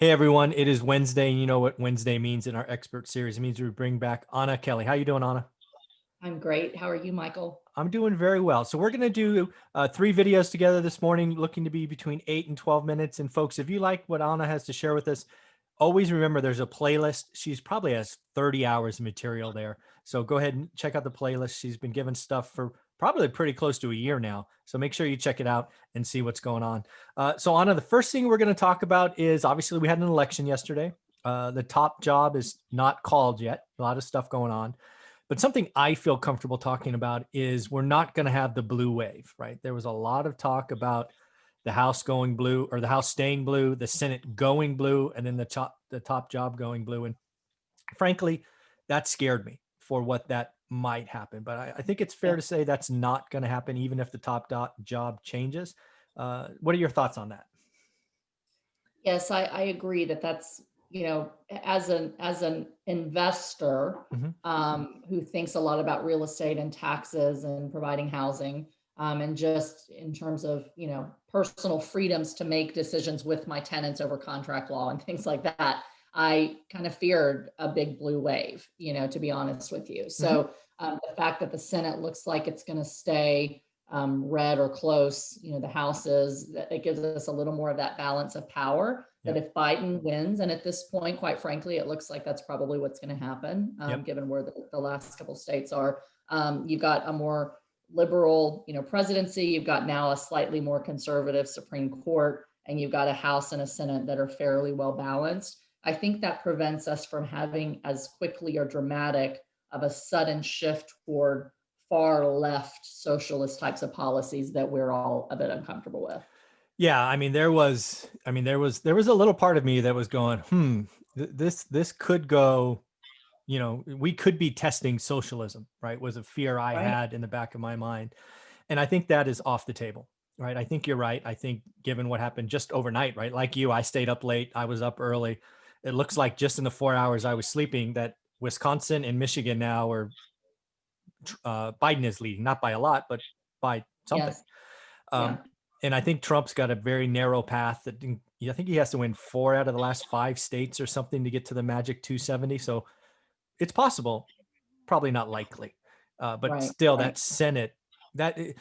Hey everyone, it is Wednesday. And you know what Wednesday means in our expert series. It means we bring back Anna Kelly. How you doing, Anna? I'm great. How are you, Michael? I'm doing very well. So we're going to do 3 videos together this morning, looking to be between 8 and 12 minutes. And folks, if you like what Anna has to share with us, always remember there's a playlist. She's probably has 30 hours of material there. So go ahead and check out the playlist. She's been given stuff for probably pretty close to a year now. So make sure you check it out and see what's going on. So Anna, the first thing we're going to talk about is obviously we had an election yesterday. The top job is not called yet. A lot of stuff going on. But something I feel comfortable talking about is we're not going to have the blue wave, right? There was a lot of talk about the House going blue or the House staying blue, the Senate going blue, and then the top job going blue. And frankly, that scared me for what that might happen. But I think it's fair Yeah. to say that's not going to happen, even if the job changes. What are your thoughts on that? Yes, I agree that that's, as an investor Mm-hmm. who thinks a lot about real estate and taxes and providing housing, and just in terms of, personal freedoms to make decisions with my tenants over contract law and things like that, I kind of feared a big blue wave, to be honest with you. Mm-hmm. So the fact that the Senate looks like it's going to stay red or close, the House is, that it gives us a little more of that balance of power. That Yep. if Biden wins, and at this point, quite frankly, it looks like that's probably what's going to happen, Yep. given where the last couple states are. You've got a more liberal, presidency. You've got now a slightly more conservative Supreme Court, and you've got a House and a Senate that are fairly well balanced. I think that prevents us from having as quickly or dramatic of a sudden shift toward far left socialist types of policies that we're all a bit uncomfortable with. Yeah, there was a little part of me that was going, this could go, we could be testing socialism, right? Was a fear I Right. had in the back of my mind. And I think that is off the table, right? I think you're right. I think given what happened just overnight, right? Like you, I stayed up late, I was up early. It looks like just in the 4 hours I was sleeping that Wisconsin and Michigan now are Biden is leading, not by a lot, but by something. Yes. Um, Yeah. and I think Trump's got a very narrow path that I think he has to win 4 out of the last 5 states or something to get to the magic 270. So it's possible, probably not likely. But Right. still, Right. that Senate, it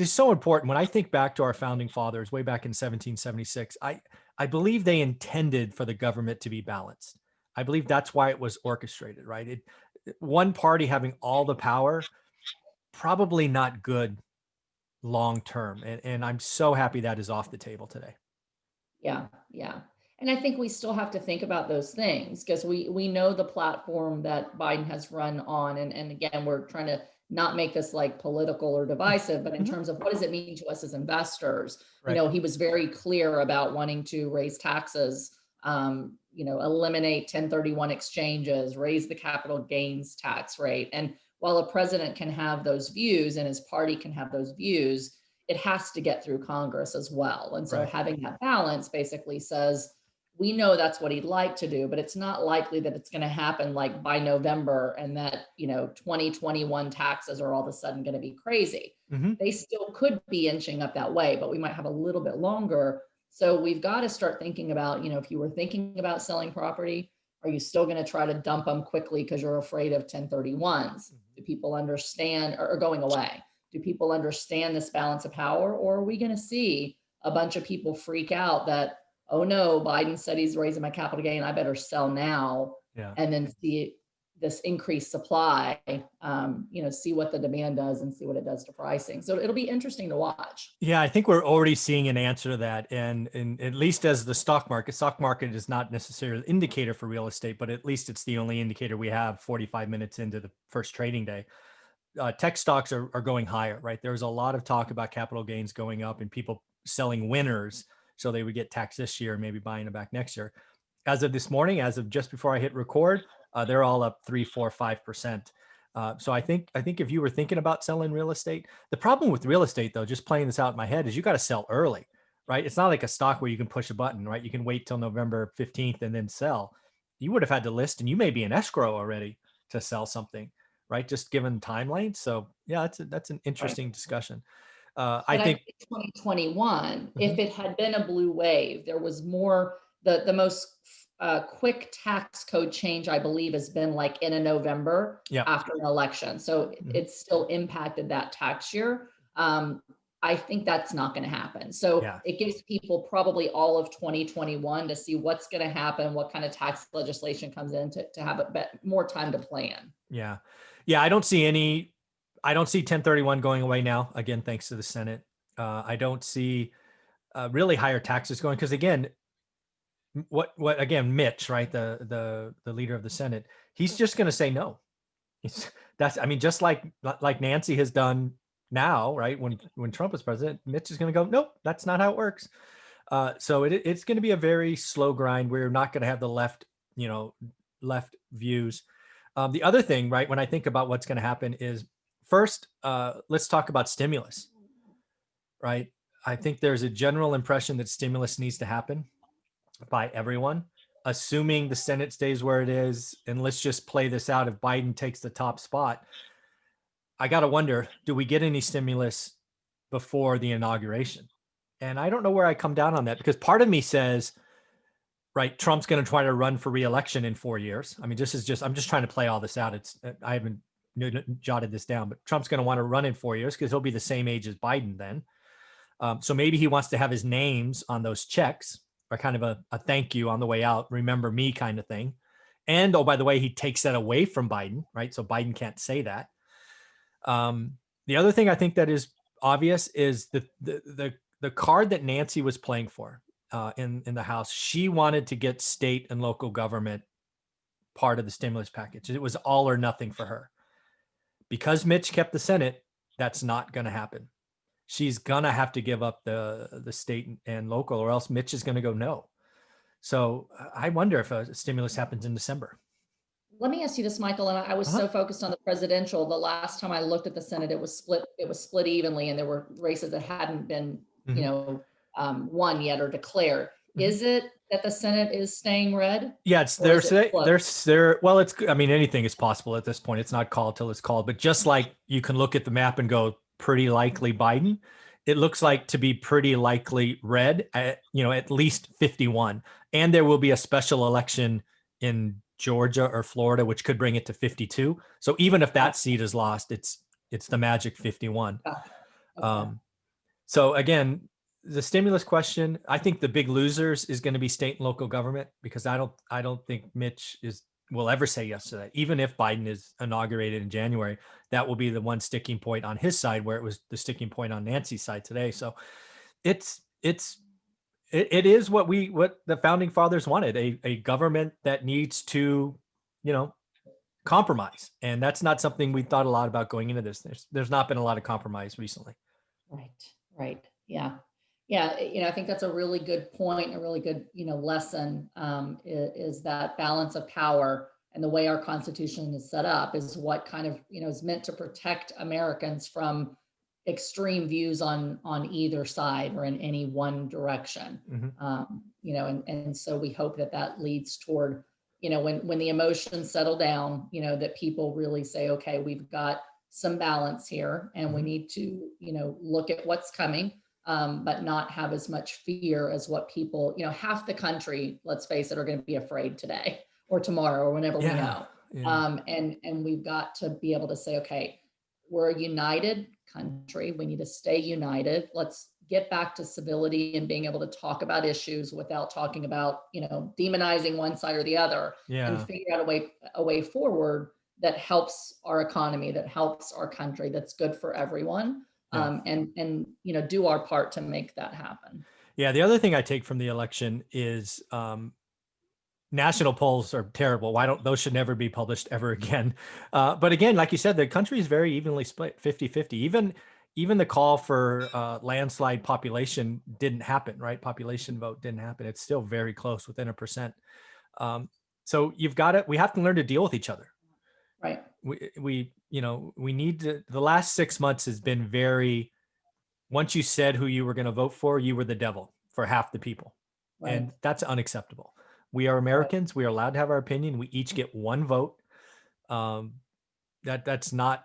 is so important. When I think back to our founding fathers way back in 1776, I believe they intended for the government to be balanced. I believe that's why it was orchestrated, right? One party having all the power, probably not good long term. And I'm so happy that is off the table today. Yeah, yeah. And I think we still have to think about those things because we know the platform that Biden has run on. And again, we're trying to not make this like political or divisive, but in Mhm. terms of what does it mean to us as investors, Right. he was very clear about wanting to raise taxes, eliminate 1031 exchanges, raise the capital gains tax rate. And while a president can have those views and his party can have those views, it has to get through Congress as well. And so Right. having that balance basically says, we know that's what he'd like to do, but it's not likely that it's going to happen like by November and that, 2021 taxes are all of a sudden going to be crazy. Hmm. They still could be inching up that way, but we might have a little bit longer. So we've got to start thinking about, if you were thinking about selling property, are you still going to try to dump them quickly because you're afraid of 1031s? Do people understand or going away? Do people understand this balance of power, or are we going to see a bunch of people freak out that, oh no, Biden said he's raising my capital gain, I better sell now, Yeah. and then see this increased supply, see what the demand does and see what it does to pricing. So it'll be interesting to watch. Yeah, I think we're already seeing an answer to that. And at least as the stock market is not necessarily an indicator for real estate, but at least it's the only indicator we have 45 minutes into the first trading day. Tech stocks are going higher, right? There's a lot of talk about capital gains going up and people selling winners so they would get taxed this year, maybe buying them back next year. As of this morning, as of just before I hit record, they're all up 3, 4, 5%. So I think if you were thinking about selling real estate, the problem with real estate though, just playing this out in my head, is you got to sell early, right? It's not like a stock where you can push a button, right? You can wait till November 15th and then sell. You would have had to list, and you may be in escrow already to sell something, right? Just given timeline. So yeah, that's an Right. interesting discussion. I But I think. think 2021, Mhm. if it had been a blue wave, there was more the most quick tax code change, I believe, has been like in a November Yeah. after an election. So Mhm. it's still impacted that tax year. I think that's not going to happen. So Yeah. it gives people probably all of 2021 to see what's going to happen, what kind of tax legislation comes in to have a bit more time to plan. Yeah. Yeah. I don't see 1031 going away now. Again, thanks to the Senate. I don't see really higher taxes going because again, what again, Mitch, right, the leader of the Senate, he's just going to say no. That's, I mean, just like Nancy has done now, right? When Trump was president, Mitch is going to go, nope, that's not how it works. So it's going to be a very slow grind. We're not going to have the you know, left views. The other thing, right, when I think about what's going to happen is first, let's talk about stimulus, right? I think there's a general impression that stimulus needs to happen by everyone, assuming the Senate stays where it is. And let's just play this out. If Biden takes the top spot, I got to wonder, do we get any stimulus before the inauguration? And I don't know where I come down on that because part of me says, right, Trump's going to try to run for reelection in 4 years. I mean, I'm just trying to play all this out. I haven't jotted this down, but Trump's going to want to run in 4 years because he'll be the same age as Biden then. So maybe he wants to have his names on those checks or kind of a thank you on the way out, remember me kind of thing. And oh, by the way, he takes that away from Biden, right? So Biden can't say that. The other thing I think that is obvious is the card that Nancy was playing for in the House. She wanted to get state and local government part of the stimulus package. It was all or nothing for her. Because Mitch kept the Senate, that's not going to happen. She's going to have to give up the state and local, or else Mitch is going to go no. So I wonder if a stimulus happens in December. Let me ask you this, Michael, and I was Uh-huh. so focused on the presidential. The last time I looked at the Senate, it was split. It was split evenly, and there were races that hadn't been, Mm-hmm. won yet or declared. Mm-hmm. Is it that the Senate is staying red, Yeah, it's or is it close? there. Well, it's, I mean, anything is possible at this point. It's not called till it's called. But just like you can look at the map and go, pretty likely Biden, it looks like to be pretty likely red at, at least 51. And there will be a special election in Georgia or Florida, which could bring it to 52. So even if that seat is lost, it's the magic 51. Okay. Um, so again, the stimulus question, I think the big losers is going to be state and local government because I don't think Mitch will ever say yes to that. Even if Biden is inaugurated in January, that will be the one sticking point on his side where it was the sticking point on Nancy's side today. So it is what the founding fathers wanted, a government that needs to, you know, compromise. And that's not something we thought a lot about going into this. There's not been a lot of compromise recently. Right, right. Yeah. Yeah. I think that's a really good point, a really good, lesson, is that balance of power and the way our Constitution is set up is what kind of, is meant to protect Americans from extreme views on either side or in any one direction. Mhm. And so we hope that that leads toward, when the emotions settle down, that people really say, okay, we've got some balance here and we Mhm. need to look at what's coming, but not have as much fear as what people, half the country, let's face it, are going to be afraid today or tomorrow or whenever we Yeah. know. Yeah. And we've got to be able to say, okay, we're a united country, we need to stay united. Let's get back to civility and being able to talk about issues without talking about demonizing one side or the other, and Yeah. figure out a way forward that helps our economy, that helps our country, that's good for everyone, Yeah. and do our part to make that happen. Yeah. The other thing I take from the election is national polls are terrible. Why don't those should never be published ever again? But again, like you said, the country is very evenly split, 50-50. Even the call for landslide population didn't happen, right? Population vote didn't happen. It's still very close, within 1%. So we have to learn to deal with each other. Right. We need to, the last 6 months has been once you said who you were going to vote for, you were the devil for half the people. Right. And that's unacceptable. We are Right. Americans. We are allowed to have our opinion. We each get one vote. That's not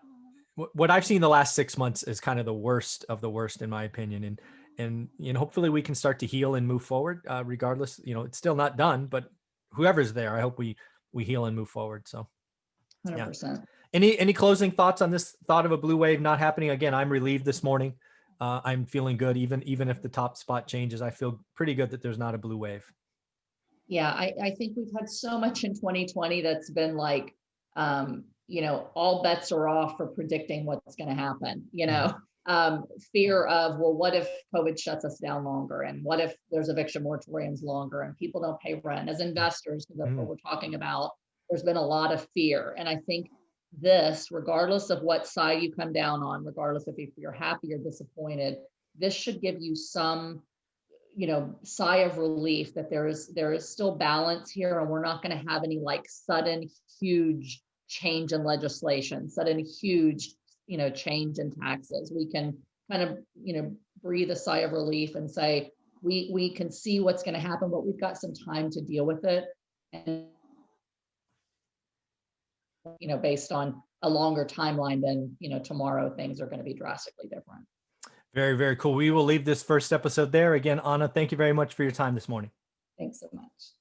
what I've seen the last 6 months is kind of the worst of the worst, in my opinion. and hopefully we can start to heal and move forward. Regardless, it's still not done, but whoever's there, I hope we heal and move forward. So, yeah. 100%. Any closing thoughts on this thought of a blue wave not happening? Again, I'm relieved this morning. I'm feeling good, even if the top spot changes. I feel pretty good that there's not a blue wave. Yeah, I think we've had so much in 2020 that's been like, all bets are off for predicting what's going to happen. Fear of, well, what if COVID shuts us down longer? And what if there's eviction moratoriums longer and people don't pay rent? As investors, because that's what we're talking about, there's been a lot of fear. And I think this, regardless of what side you come down on, regardless if you're happy or disappointed, this should give you some sigh of relief that there is still balance here, and we're not going to have any like sudden huge change in legislation, sudden huge change in taxes. We can kind of breathe a sigh of relief and say we can see what's going to happen, but we've got some time to deal with it, and based on a longer timeline than tomorrow, things are going to be drastically different. Very, very cool. We will leave this first episode there. Again, Anna, thank you very much for your time this morning. Thanks so much.